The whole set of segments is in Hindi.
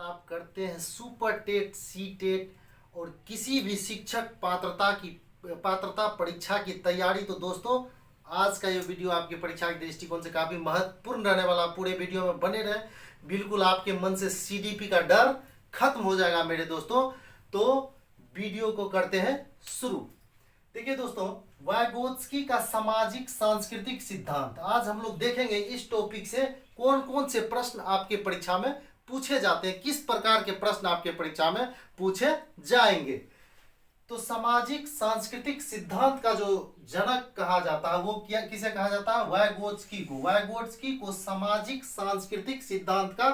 आप करते हैं सुपर टेट, सी टेट और किसी भी शिक्षक पात्रता परीक्षा की तैयारी, तो दोस्तों आज का ये वीडियो आपकी परीक्षा के दृष्टिकोण से काफ़ी महत्वपूर्ण रहने वाला। पूरे वीडियो में बने रहे, बिल्कुल आपके मन से सीडीपी का डर खत्म हो जाएगा मेरे दोस्तों। तो वीडियो को करते हैं शुरू। देखिए दोस्तों, वाइगोत्स्की का सामाजिक सांस्कृतिक सिद्धांत, आज हम लोग देखेंगे इस टॉपिक से कौन कौन से प्रश्न आपके परीक्षा में पूछे जाते हैं, किस प्रकार के प्रश्न आपके परीक्षा में पूछे जाएंगे। तो सामाजिक सांस्कृतिक सिद्धांत का जो जनक कहा जाता है वो क्या, किसे कहा जाता है? वाइगोत्स्की को। वाइगोत्स्की को सामाजिक सांस्कृतिक सिद्धांत का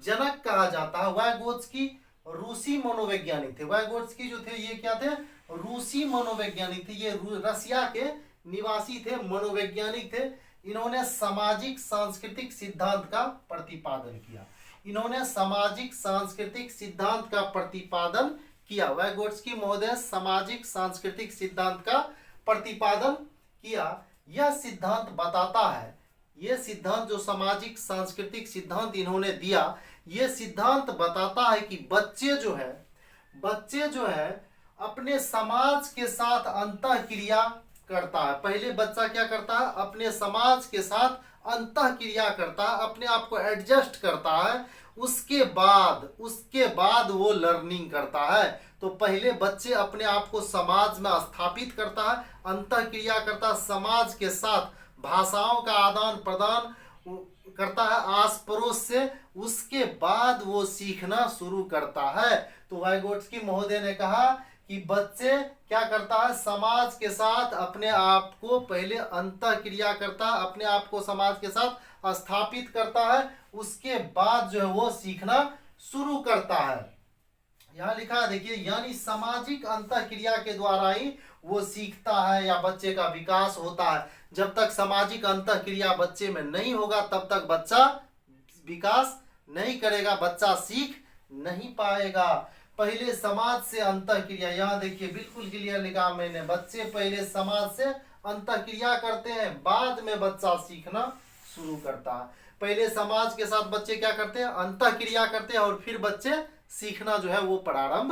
जनक कहा जाता है। वाइगोत्स्की रूसी मनोवैज्ञानिक थे। वाइगोत्स्की जो थे ये क्या थे? रूसी मनोवैज्ञानिक थे। ये रसिया के निवासी थे, मनोवैज्ञानिक थे। इन्होंने सामाजिक सांस्कृतिक सिद्धांत का प्रतिपादन किया। इन्होंने सामाजिक सांस्कृतिक सिद्धांत का प्रतिपादन किया। वाइगोत्स्की महोदय सामाजिक सांस्कृतिक सिद्धांत का प्रतिपादन किया। यह सिद्धांत बताता है, यह सिद्धांत जो सामाजिक सांस्कृतिक सिद्धांत इन्होंने दिया, यह सिद्धांत बताता है कि बच्चे जो है अपने समाज के साथ अंतःक्रिया करता है। पहले बच्चा क्या करता है? अपने समाज के साथ अंतःक्रिया करता है, अपने आप को एडजस्ट करता है। उसके बाद वो लर्निंग करता है। तो पहले बच्चे अपने आप को समाज में स्थापित करता है, अंतःक्रिया करता है, समाज के साथ भाषाओं का आदान प्रदान करता है आस पड़ोस से। उसके बाद वो सीखना शुरू करता है। तो वाइगोत्स्की महोदय ने कहा कि बच्चे क्या करता है? समाज के साथ अपने आप को पहले अंतःक्रिया करता है, अपने आप को समाज के साथ स्थापित करता है, उसके बाद जो है वो सीखना शुरू करता है। यहाँ लिखा है, देखिए, यानी सामाजिक अंतःक्रिया के द्वारा ही वो सीखता है या बच्चे का विकास होता है। जब तक सामाजिक अंतःक्रिया बच्चे में नहीं होगा तब तक बच्चा विकास नहीं करेगा, बच्चा सीख नहीं पाएगा। पहले समाज से अंतःक्रिया, यहाँ देखिए बिल्कुल क्लियर लिखा मैंने, बच्चे पहले समाज से अंतःक्रिया करते हैं, बाद में बच्चा सीखना शुरू करता है। पहले समाज के साथ बच्चे क्या करते हैं? अंतःक्रिया करते हैं और फिर बच्चे सीखना जो है वो प्रारंभ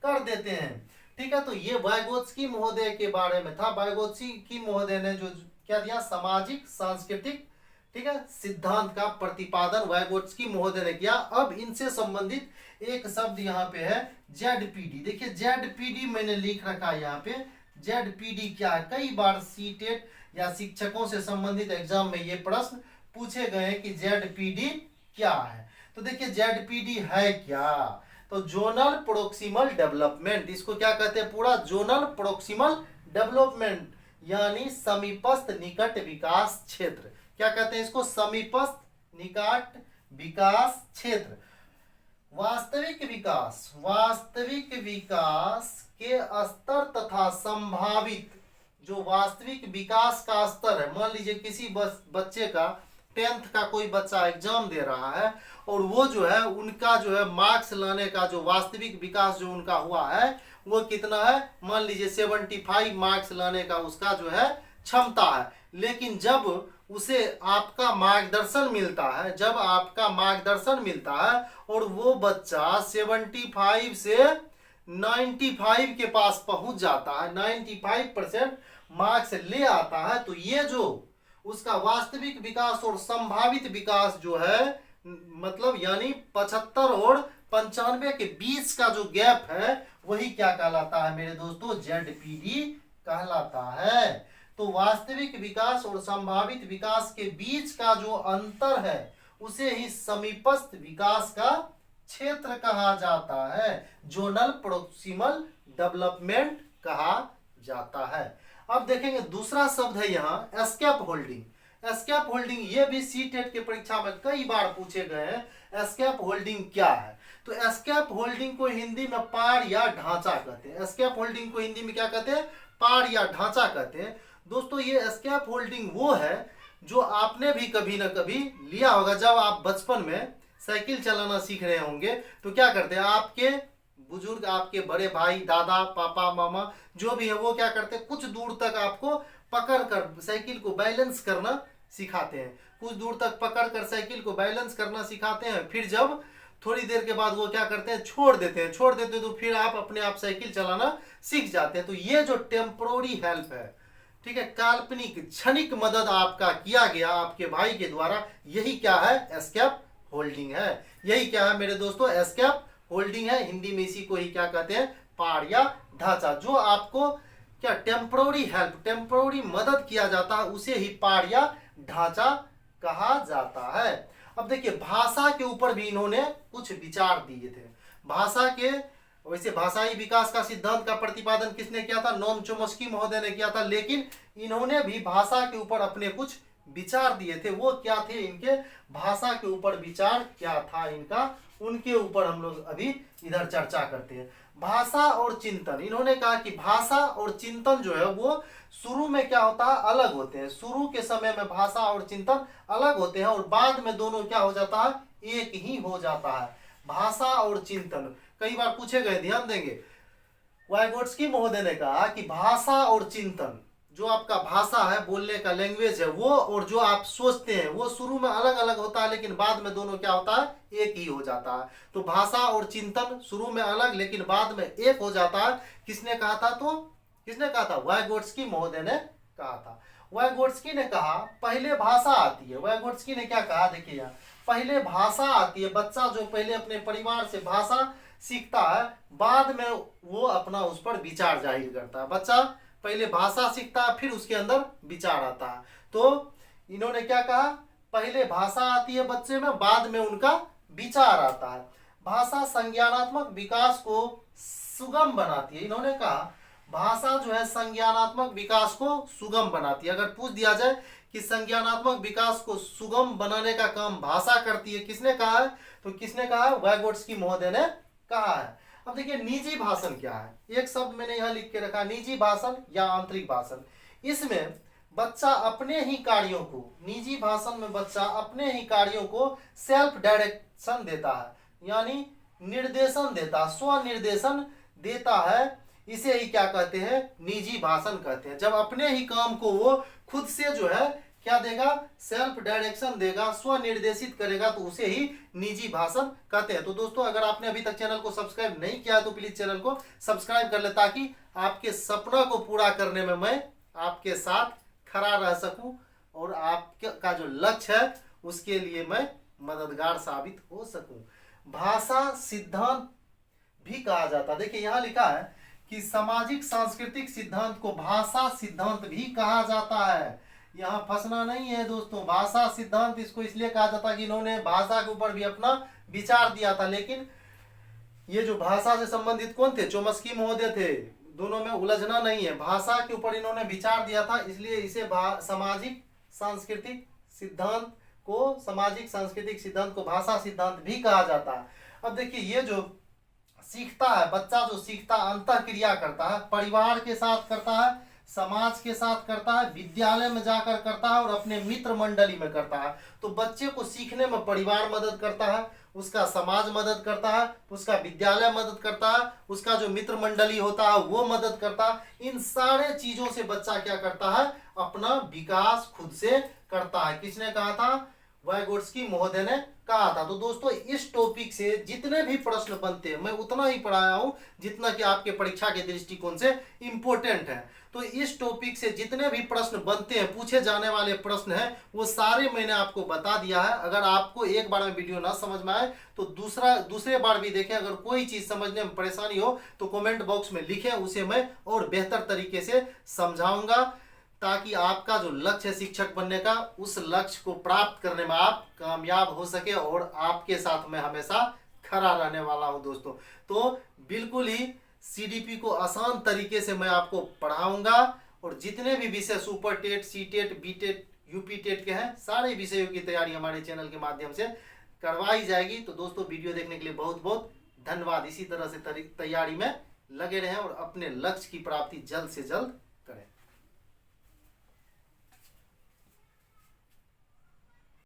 कर देते हैं। ठीक है, तो ये वाइगोत्स्की महोदय के बारे में था। वाइगोत्स्की महोदय ने जो क्या दिया? सामाजिक सांस्कृतिक, ठीक है, सिद्धांत का प्रतिपादन वाइगोत्स्की महोदय ने किया। अब इनसे संबंधित एक शब्द यहाँ पे है जेडपीडी। देखिए जेडपीडी मैंने लिख रखा है यहाँ पे। जेडपीडी क्या है? कई बार सीटेट या शिक्षकों से संबंधित एग्जाम में ये प्रश्न पूछे गए कि जेडपीडी क्या है। तो देखिए जेडपीडी है क्या? तो जोनल प्रोक्सिमल डेवलपमेंट, इसको क्या कहते हैं? पूरा जोनल प्रोक्सिमल डेवलपमेंट, यानी समीपस्थ निकट विकास क्षेत्र। क्या कहते हैं इसको? समीपस्थ निकट विकास क्षेत्र। वास्तविक विकास के स्तर तथा संभावित, जो वास्तविक विकास का स्तर है, मान लीजिए किसी बच्चे का 10th का कोई बच्चा एग्जाम दे रहा है और वो जो है उनका जो है मार्क्स लाने का जो वास्तविक विकास जो उनका हुआ है वो कितना है? मान लीजिए 75 मार्क्स लाने का उसका जो है क्षमता है। लेकिन जब उसे आपका मार्गदर्शन मिलता है और वो बच्चा 75 से 95 के पास पहुंच जाता है, 95% मार्क्स ले आता है, तो ये जो उसका वास्तविक विकास और संभावित विकास जो है, मतलब यानी 75 और 95 के बीच का जो गैप है, वही क्या कहलाता है मेरे दोस्तों? जेडपीडी कहलाता है। तो वास्तविक विकास और संभावित विकास के बीच का जो अंतर है उसे ही समीपस्थ विकास का क्षेत्र कहा जाता है, जोनल प्रोक्सिमल डेवलपमेंट कहा जाता है। अब देखेंगे दूसरा शब्द है यहाँ एस्केप होल्डिंग। एस्केप होल्डिंग ये भी सीटेट के परीक्षा में कई बार पूछे गए हैं। एस्केप होल्डिंग क्या है? तो एस्केप होल्डिंग को हिंदी में पार या ढांचा कहते हैं। एस्केप होल्डिंग को हिंदी में क्या कहते हैं? पार या ढांचा कहते हैं। दोस्तों ये एस्केप होल्डिंग वो है जो आपने भी कभी ना कभी लिया होगा। जब आप बचपन में साइकिल चलाना सीख रहे होंगे तो क्या करते हैं? आपके बुजुर्ग, आपके बड़े भाई, दादा, पापा, मामा जो भी है वो क्या करते हैं? कुछ दूर तक आपको पकड़ कर साइकिल को बैलेंस करना सिखाते हैं। कुछ दूर तक पकड़ कर साइकिल को बैलेंस करना सिखाते हैं। फिर जब थोड़ी देर के बाद वो क्या करते हैं, छोड़ देते हैं तो फिर आप अपने आप साइकिल चलाना सीख जाते हैं। तो ये जो टेम्पोररी हेल्प है, ठीक है, काल्पनिक क्षणिक मदद आपका किया गया आपके भाई के द्वारा, यही क्या है, एस्केप होल्डिंग है। यही क्या है मेरे दोस्तों, एस्केप होल्डिंग है। हिंदी में इसी को ही क्या कहते हैं, पाड़ या ढांचा। जो आपको क्या टेम्पोररी हेल्प, टेम्पोररी मदद किया जाता है, उसे ही पाड़ या ढांचा कहा जाता है। अब देखिए भाषा के ऊपर भी इन्होंने कुछ विचार दिए थे। भाषा के वैसे भाषाई विकास का सिद्धांत का प्रतिपादन किसने किया था, नोम चोम्स्की महोदय ने किया था, लेकिन इन्होंने भी भाषा के ऊपर अपने कुछ विचार दिए थे। वो क्या थे इनके, भाषा के ऊपर विचार क्या था इनका, उनके ऊपर हम लोग अभी इधर चर्चा करते हैं। भाषा और चिंतन, इन्होंने कहा कि भाषा और चिंतन जो है वो शुरू में क्या होता है, अलग होते हैं। शुरू के समय में भाषा और चिंतन अलग होते हैं और बाद में दोनों क्या हो जाता है, एक ही हो जाता है। भाषा और चिंतन कई बार पूछे गए, ध्यान देंगे। वाइगोट्स्की महोदय ने कहा कि भाषा और चिंतन, जो आपका भाषा है, बोलने का लैंग्वेज है, वो और जो आप सोचते हैं वो शुरू में अलग अलग होता है, लेकिन बाद में दोनों क्या होता है, एक ही हो जाता है। तो भाषा और चिंतन शुरू में अलग लेकिन बाद में एक हो जाता है। किसने कहा था, तो किसने कहा था, वाइगोट्स्की महोदय ने कहा था। वाइगोट्स्की ने कहा पहले भाषा आती है। वाइगोट्स्की ने क्या कहा, देखिए यहाँ पहले भाषा आती है। बच्चा जो पहले अपने परिवार से भाषा सीखता है, बाद में वो अपना उस पर विचार जाहिर करता है। बच्चा पहले भाषा सीखता है, फिर उसके अंदर विचार आता है। तो इन्होंने क्या कहा, पहले भाषा आती है बच्चे में, बाद में उनका विचार आता है। भाषा संज्ञानात्मक विकास को सुगम बनाती है। इन्होंने कहा भाषा जो है संज्ञानात्मक विकास को सुगम बनाती है। अगर पूछ दिया जाए कि संज्ञानात्मक विकास को सुगम बनाने का काम भाषा करती है, किसने कहा है, तो किसने कहा है, वाइगोट्स्की महोदय ने कहा है। अब देखिए निजी भाषण क्या है, एक शब्द मैंने यहाँ लिख के रखा, निजी भाषण या आंतरिक भाषण। इसमें बच्चा अपने ही कार्यों को, निजी भाषण में बच्चा अपने ही कार्यों को सेल्फ डायरेक्शन देता है, यानी निर्देशन देता, स्वनिर्देशन देता है। इसे ही क्या कहते हैं, निजी भाषण कहते हैं। जब अपने ही काम को वो खुद से जो है क्या देगा, सेल्फ डायरेक्शन देगा, स्वनिर्देशित करेगा, तो उसे ही निजी भाषण कहते हैं। तो दोस्तों अगर आपने अभी तक चैनल को सब्सक्राइब नहीं किया है तो प्लीज चैनल को सब्सक्राइब कर ले, ताकि आपके सपना को पूरा करने में मैं आपके साथ खड़ा रह सकूं और आपके का जो लक्ष्य है उसके लिए मैं मददगार साबित हो सकूं। भाषा सिद्धांत भी कहा जाता है। देखिए यहाँ लिखा है कि सामाजिक सांस्कृतिक सिद्धांत को भाषा सिद्धांत भी कहा जाता है। यहाँ फंसना नहीं है दोस्तों। भाषा सिद्धांत इसको इसलिए कहा जाता है कि इन्होंने भाषा के ऊपर भी अपना विचार दिया था, लेकिन ये जो भाषा से संबंधित कौन थे, चोम्स्की महोदय थे। दोनों में उलझना नहीं है, भाषा के ऊपर इन्होंने विचार दिया था, इसलिए इसे सामाजिक सांस्कृतिक सिद्धांत को, सामाजिक सांस्कृतिक सिद्धांत को भाषा सिद्धांत भी कहा जाता है। अब देखिए ये जो सीखता है, बच्चा जो सीखता है, अंतः क्रिया करता है, परिवार के साथ करता है, समाज के साथ करता है, विद्यालय में जाकर करता है और अपने मित्र मंडली में करता है। तो बच्चे को सीखने में परिवार मदद करता है, उसका समाज मदद करता है, उसका विद्यालय मदद करता है, उसका जो मित्र मंडली होता है वो मदद करता है। इन सारे चीजों से बच्चा क्या करता है, अपना विकास खुद से करता है। किसने कहा था, वाइगोट्स्की महोदय ने कहा था। तो दोस्तों इस टॉपिक से जितने भी प्रश्न बनते हैं मैं उतना ही पढ़ाया हूं जितना कि आपके परीक्षा के दृष्टिकोण से इंपॉर्टेंट है। तो इस टॉपिक से जितने भी प्रश्न बनते हैं, पूछे जाने वाले प्रश्न हैं, वो सारे मैंने आपको बता दिया है। अगर आपको एक बार में वीडियो ना समझ में आए तो दूसरे बार भी देखें। अगर कोई चीज समझने में परेशानी हो तो कमेंट बॉक्स में लिखें, उसे मैं और बेहतर तरीके से समझाऊंगा, ताकि आपका जो लक्ष्य है शिक्षक बनने का, उस लक्ष्य को प्राप्त करने में आप कामयाब हो सके। और आपके साथ मैं हमेशा खड़ा रहने वाला हूं दोस्तों। तो बिल्कुल ही सीडीपी को आसान तरीके से मैं आपको पढ़ाऊंगा और जितने भी विषय super TET, C TET, B TET, UP TET के हैं, सारे विषयों की तैयारी हमारे चैनल के माध्यम से करवाई जाएगी। तो दोस्तों वीडियो देखने के लिए बहुत बहुत धन्यवाद। इसी तरह से तैयारी में लगे रहें और अपने लक्ष्य की प्राप्ति जल्द से जल्द